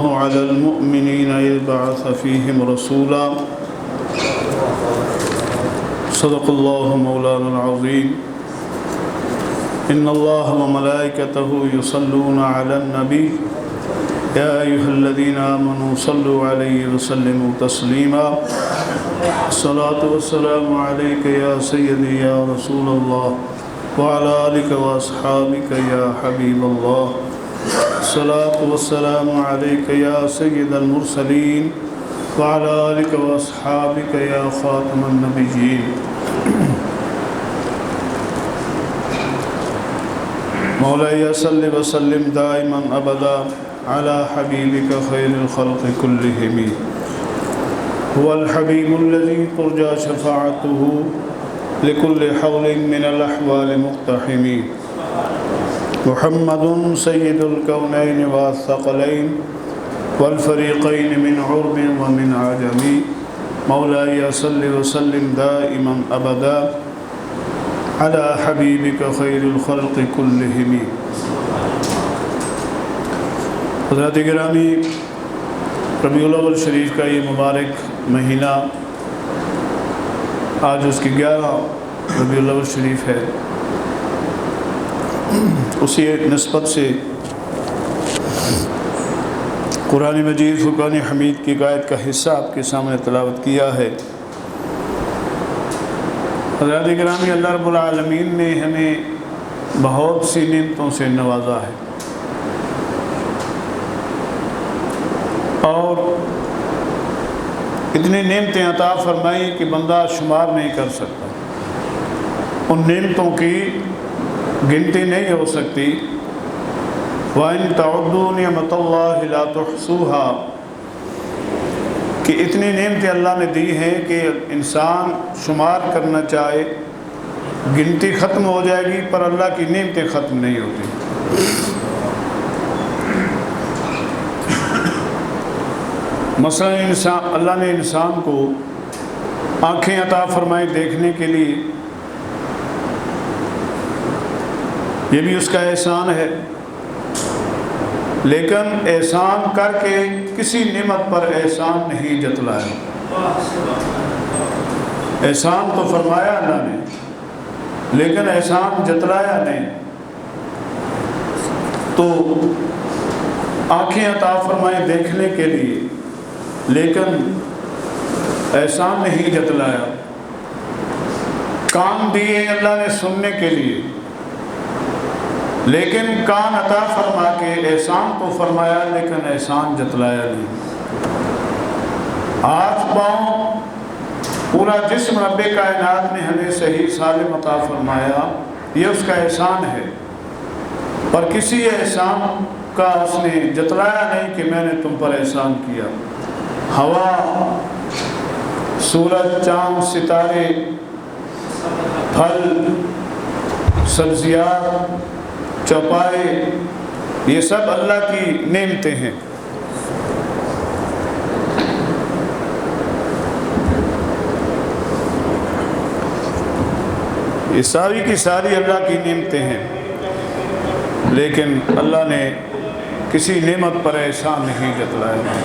على المؤمنين إذ بعث فيهم رسولا صدق الله مولانا العظيم إن الله وملائكته يصلون على النبي يا أيها الذين آمنوا صلوا عليه وسلموا تسليما الصلاة والسلام عليك يا سيدي يا رسول الله وعلى آلك وأصحابك يا حبيب الله الصلاة والسلام عليك يا سيد المرسلين وعلى آلك وأصحابك يا خاتم النبيين مولاي صل وسلم دائما أبدا على حبيبك خير الخلق كلهم هو الحبيب الذي ترجى شفاعته لكل حول من الأحوال مقتحم محمد سيد الكونين والثقلين والفريقين من عرب ومن عجم مولاي صل وسلم دائما أبدا على حبيبك خير الخلق كلهم حضرات گرامی، ربیع الاول شریف کا یہ مبارک مہینہ آج اس کی 11 ربیع الاول شریف ہے۔ اسی نسبت سے قرآن مجید فرقان حمید کی ایک آیت کا حصہ آپ کے سامنے تلاوت کیا ہے۔ حضرات گرامی، اللہ رب العالمین نے ہمیں بہت سی نعمتوں سے نوازا ہے اور اتنی نعمتیں عطا فرمائی کہ بندہ شمار نہیں کر سکتا، ان نعمتوں کی گنتی نہیں ہو سکتی۔ وَإِن تَعُدُّوا نِعْمَةَ اللَّهِ لَا تُحْصُوهَا، کہ اتنی نعمتیں اللہ نے دی ہیں کہ انسان شمار کرنا چاہے گنتی ختم ہو جائے گی، پر اللہ کی نعمتیں ختم نہیں ہوتی۔ مثلا اللہ نے انسان کو آنکھیں عطا فرمائیں دیکھنے کے لیے، یہ بھی اس کا احسان ہے، لیکن احسان کر کے کسی نعمت پر احسان نہیں جتلایا۔ احسان تو فرمایا اللہ نے، لیکن احسان جتلایا نہیں۔ تو آنکھیں عطا فرمائیں دیکھنے کے لیے، لیکن احسان نہیں جتلایا۔ کان دیے اللہ نے سننے کے لیے، لیکن کان عطا فرما کے احسان تو فرمایا لیکن احسان جتلایا نہیں۔ ہاتھ پاؤں پورا جسم رب کائنات نے ہمیں صحیح سالم عطا فرمایا، یہ اس کا احسان ہے، پر کسی احسان کا اس نے جتلایا نہیں کہ میں نے تم پر احسان کیا۔ ہوا، سورج، چاند، ستارے، پھل، سبزیاں، چوپائے، یہ سب اللہ کی نعمتیں ہیں۔ یہ ساری کی ساری اللہ کی نعمتیں ہیں، لیکن اللہ نے کسی نعمت پر احسان نہیں جتلایا۔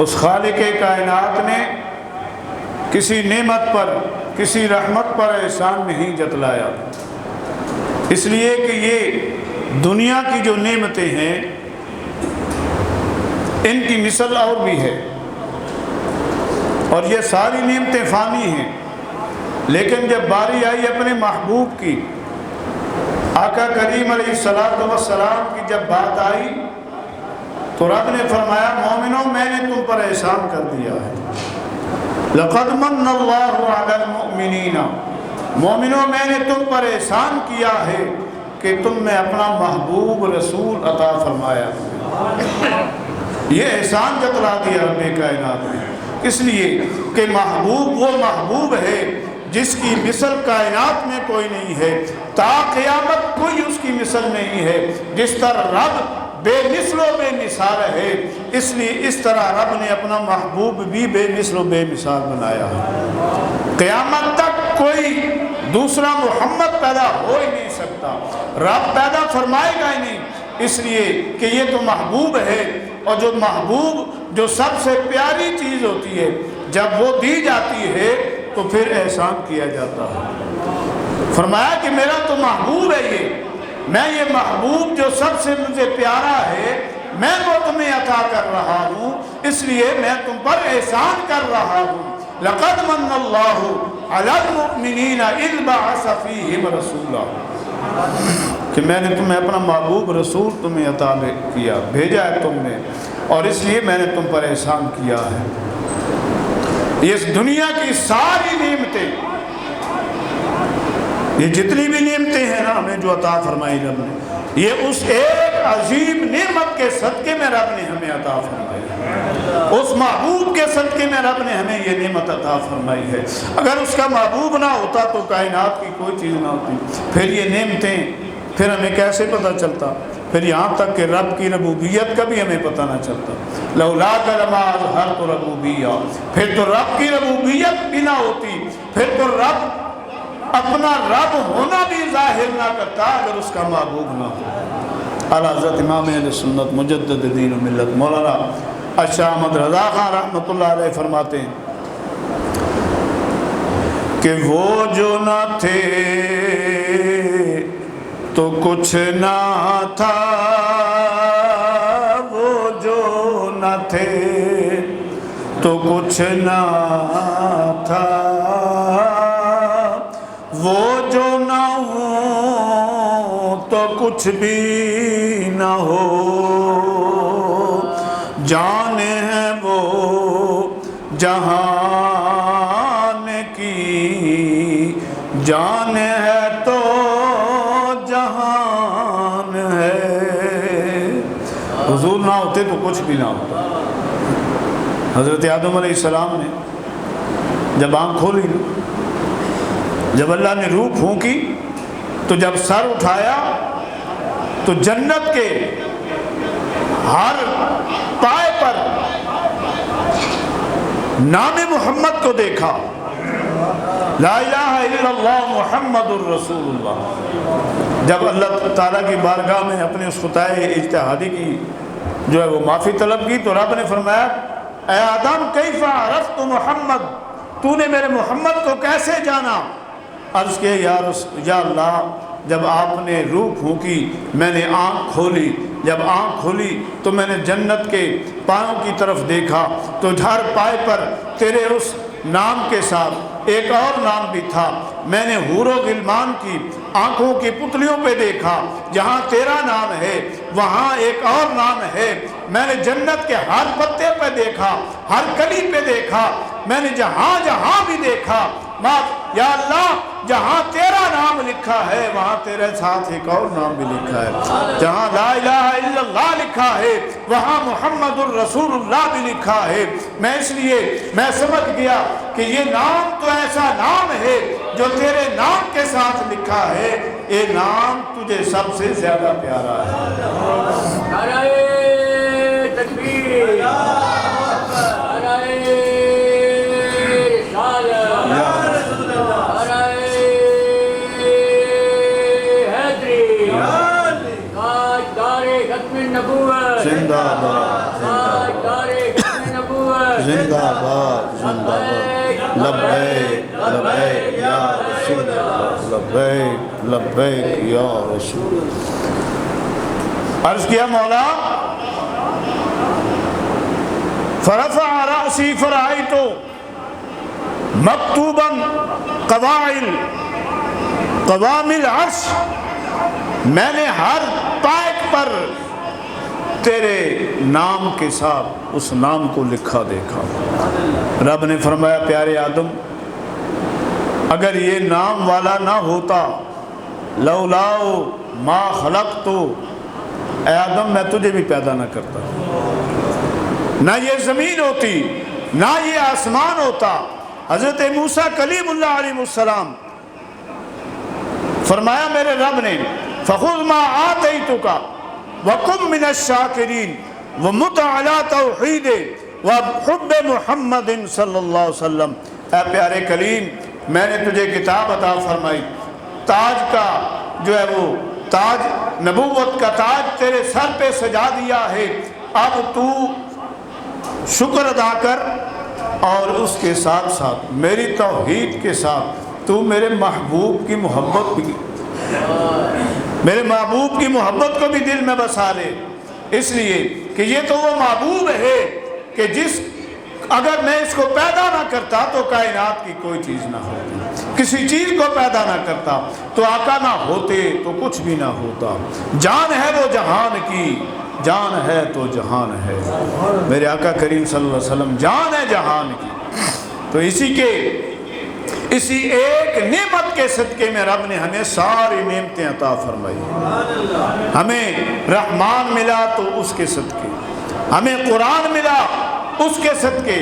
اس خالق کائنات نے کسی نعمت پر، کسی رحمت پر احسان نہیں جتلایا، اس لیے کہ یہ دنیا کی جو نعمتیں ہیں ان کی مثل اور بھی ہے، اور یہ ساری نعمتیں فانی ہیں، لیکن جب باری آئی اپنے محبوب کی، آقا کریم علیہ السلام کی جب بات آئی تو رب نے فرمایا مومنوں میں نے تم پر احسان کر دیا ہے۔ لَقَدْ مَنَّ اللَّهُ عَلَى الْمُؤْمِنِينَ، مومنوں میں نے تم پر احسان کیا ہے کہ تم میں اپنا محبوب رسول عطا فرمایا۔ یہ احسان جتلا دیا رب کائنات نے، اس لیے کہ محبوب وہ محبوب ہے جس کی مثل کائنات میں کوئی نہیں ہے، تا قیامت کوئی اس کی مثل نہیں ہے۔ جس طرح رب بے مثل و بے مثال ہے، اس لیے اس طرح رب نے اپنا محبوب بھی بے مثل و بے مثال بنایا ہے۔ قیامت تک کوئی دوسرا محمد پیدا ہو ہی نہیں سکتا، رب پیدا فرمائے گا ہی نہیں، اس لیے کہ یہ تو محبوب ہے اور جو محبوب جو سب سے پیاری چیز ہوتی ہے جب وہ دی جاتی ہے تو پھر احسان کیا جاتا ہے۔ فرمایا کہ میرا تو محبوب ہے میں یہ محبوب جو سب سے مجھے پیارا ہے میں وہ تمہیں عطا کر رہا ہوں، اس لیے میں تم پر احسان کر رہا ہوں۔ لَقَدْ مَنَّ اللَّهُ عَلَى الْمُؤْمِنِينَ إِذْ بَعَثَ فِيهِمْ رَسُولًا، کہ میں نے تمہیں اپنا محبوب رسول تمہیں عطا کیا، بھیجا ہے تم نے، اور اس لیے میں نے تم پر احسان کیا ہے۔ یہ اس دنیا کی ساری نعمتیں، یہ جتنی بھی نعمتیں ہیں نا ہمیں جو عطا فرمائی رب نے، یہ اس ایک عظیم نعمت کے صدقے میں رب نے ہمیں عطا فرمائی ہے، اس محبوب کے صدقے میں رب نے ہمیں یہ نعمت عطا فرمائی ہے۔ اگر اس کا محبوب نہ ہوتا تو کائنات کی کوئی چیز نہ ہوتی، پھر یہ نعمتیں پھر ہمیں کیسے پتہ چلتا، پھر یہاں تک کہ رب کی ربوبیت کا بھی ہمیں پتہ نہ چلتا۔ لولاک لما اظہرت ربوبیہ، پھر تو رب کی ربوبیت بھی نہ ہوتی، پھر تو رب اپنا رب ہونا بھی ظاہر نہ کرتا اگر اس کا محبوب نہ ہو۔ اعلیٰ حضرت امام اہل سنت مجدد دین و ملت مولانا شاہ احمد رضا خان رحمۃ اللہ علیہ فرماتے ہیں کہ وہ جو نہ تھے تو کچھ نہ تھا، وہ جو نہ تھے تو کچھ نہ تھا، وہ جو نہ ہو تو کچھ بھی نہ ہو، جان ہے وہ جہان کی، جان ہے تو جہان ہے۔ حضور نہ ہوتے تو کچھ بھی نہ ہوتا۔ حضرت آدم علیہ السلام نے جب آنکھ کھولی، جب اللہ نے روح پھونکی تو جب سر اٹھایا تو جنت کے ہر پائے پر نام محمد کو دیکھا، لا الہ الا اللہ محمد الرسول اللہ۔ جب اللہ تعالیٰ کی بارگاہ میں اپنے اس خطائے اجتہادی کی جو ہے وہ معافی طلب کی تو رب نے فرمایا اے آدم کیف عرفت محمد، تو نے میرے محمد کو کیسے جانا؟ عرض کیا یا اللہ جب آپ نے روح پھونکی میں نے آنکھ کھولی، جب آنکھ کھولی تو میں نے جنت کے پاؤں کی طرف دیکھا تو ہر پائے پر تیرے اس نام کے ساتھ ایک اور نام بھی تھا۔ میں نے حور و غلمان کی آنکھوں کی پتلیوں پہ دیکھا، جہاں تیرا نام ہے وہاں ایک اور نام ہے۔ میں نے جنت کے ہر پتے پہ دیکھا، ہر کلی پہ دیکھا، میں نے جہاں جہاں بھی دیکھا، یا اللہ جہاں تیرا نام لکھا ہے وہاں تیرے ساتھ ایک اور نام بھی لکھا ہے، جہاں لا الہ الا اللہ لکھا ہے وہاں محمد الرسول اللہ بھی لکھا ہے۔ میں اس لیے میں سمجھ گیا کہ یہ نام تو ایسا نام ہے جو تیرے نام کے ساتھ لکھا ہے، یہ نام تجھے سب سے زیادہ پیارا ہے۔ نعرہ تکبیر، زندہ باد زندہ باد زندہ باد، لبیک لبیک یا رسول اللہ، لبیک لبیک یا رسول اللہ۔ عرض کیا مولا فرفع رأسی فرأیت مکتوبا قوام العرش، میں نے ہر پائک پر تیرے نام کے ساتھ اس نام کو لکھا دیکھا۔ رب نے فرمایا پیارے آدم اگر یہ نام والا نہ ہوتا لولاؤ ما خلقتو، اے آدم میں تجھے بھی پیدا نہ کرتا، نہ یہ زمین ہوتی نہ یہ آسمان ہوتا۔ حضرت موسیٰ کلیم اللہ علیہ السلام فرمایا میرے رب نے فخذ ما آتیتک وَقُمْ مِنَ الشَّاكِرِينَ وَمُتْ عَلَىٰ تَوْحِيدِ وَحُبِّ محمد صلی اللہ علیہ وسلم۔ اے پیارے کلیم میں نے تجھے کتاب عطا فرمائی، تاج کا جو ہے وہ تاج نبوت کا تاج تیرے سر پہ سجا دیا ہے، اب تو شکر ادا کر اور اس کے ساتھ ساتھ میری توحید کے ساتھ تو میرے محبوب کی محبت بھی، میرے محبوب کی محبت کو بھی دل میں بسا لے، اس لیے کہ یہ تو وہ محبوب ہے کہ جس اگر میں اس کو پیدا نہ کرتا تو کائنات کی کوئی چیز نہ ہوتی، کسی چیز کو پیدا نہ کرتا تو آقا نہ ہوتے تو کچھ بھی نہ ہوتا۔ جان ہے وہ جہان کی، جان ہے تو جہان ہے، میرے آقا کریم صلی اللہ علیہ وسلم جان ہے جہان کی۔ تو اسی ایک نعمت کے صدقے میں رب نے ہمیں ساری نعمتیں عطا فرمائی۔ ہمیں رحمان ملا تو اس کے صدقے، ہمیں قرآن ملا اس کے صدقے،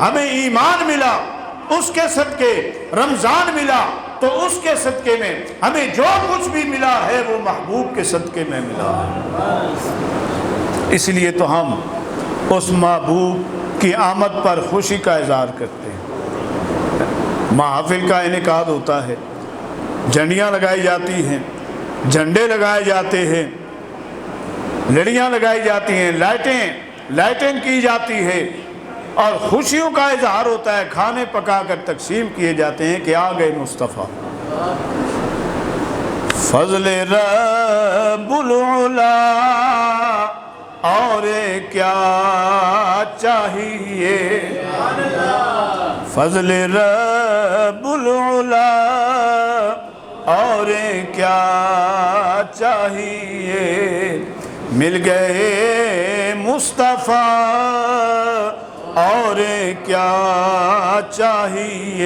ہمیں ایمان ملا اس کے صدقے، رمضان ملا تو اس کے صدقے میں، ہمیں جو کچھ بھی ملا ہے وہ محبوب کے صدقے میں ملا ہے۔ اس لیے تو ہم اس محبوب کی آمد پر خوشی کا اظہار کرتے ہیں۔ محافل کا انعقاد ہوتا ہے، جھنڈیاں لگائی جاتی ہیں، جھنڈے لگائے جاتے ہیں، لڑیاں لگائی جاتی ہیں، لائٹیں کی جاتی ہے اور خوشیوں کا اظہار ہوتا ہے، کھانے پکا کر تقسیم کیے جاتے ہیں کہ آ گئے مصطفیٰ۔ فضل رب العلا اور کیا چاہیے، فضل رب العلا اور کیا چاہیے، مل گئے مصطفیٰ اور کیا چاہیے۔